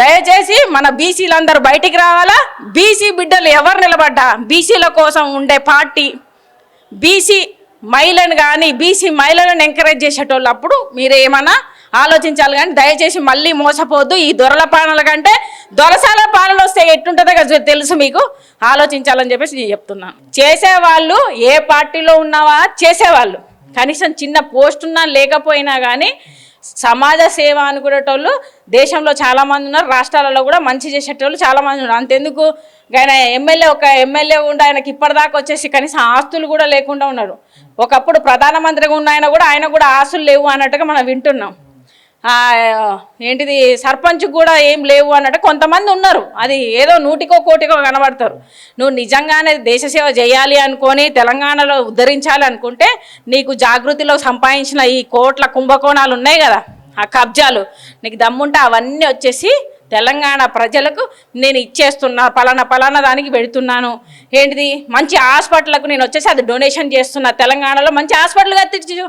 దయచేసి మన బీసీలందరూ బయటికి రావాలా. బీసీ బిడ్డలు ఎవరు నిలబడ్డా బీసీల కోసం ఉండే పార్టీ బీసీ మహిళను కానీ బీసీ మహిళలను ఎంకరేజ్ చేసేటోళ్ళు అప్పుడు మీరు ఏమన్నా ఆలోచించాలి. కానీ దయచేసి మళ్ళీ మోసపోద్దు. ఈ దొరల పాలనల కంటే దొరసాల పాలన వస్తే ఎట్టుంటుందో కదా తెలుసు, మీకు ఆలోచించాలని చెప్పేసి నేను చెప్తున్నాను. చేసేవాళ్ళు ఏ పార్టీలో ఉన్నావా చేసేవాళ్ళు కనీసం చిన్న పోస్ట్ ఉన్నా లేకపోయినా కానీ సమాజ సేవ అనుకునేటోళ్ళు దేశంలో చాలామంది ఉన్నారు, రాష్ట్రాలలో కూడా మంచి చేసేటోళ్ళు చాలామంది ఉన్నారు. అంతెందుకు ఆయన ఎమ్మెల్యే ఉండి ఆయనకి ఇప్పటిదాకా వచ్చేసి కనీసం ఆస్తులు కూడా లేకుండా ఉన్నారు. ఒకప్పుడు ప్రధానమంత్రిగా ఉన్న ఆయన కూడా ఆస్తులు లేవు అన్నట్టుగా మనం వింటున్నాం. ఏంటిది సర్పంచ్ కూడా ఏం లేవు అన్నట్టు కొంతమంది ఉన్నారు. అది ఏదో నూటికో కోటికో కనబడతారు. నువ్వు నిజంగానే దేశ సేవ చేయాలి అనుకొని తెలంగాణలో ఉద్ధరించాలి అనుకుంటే నీకు జాగృతిలో సంపాదించిన ఈ కోట్ల కుంభకోణాలు ఉన్నాయి కదా, ఆ కబ్జాలు, నీకు దమ్ముంటే అవన్నీ వచ్చేసి తెలంగాణ ప్రజలకు నేను ఇచ్చేస్తున్నా, పలానా దానికి పెడుతున్నాను. ఏంటిది మంచి హాస్పిటల్కు నేను వచ్చేసి అది డొనేషన్ చేస్తున్నా, తెలంగాణలో మంచి హాస్పిటల్ కట్టించు.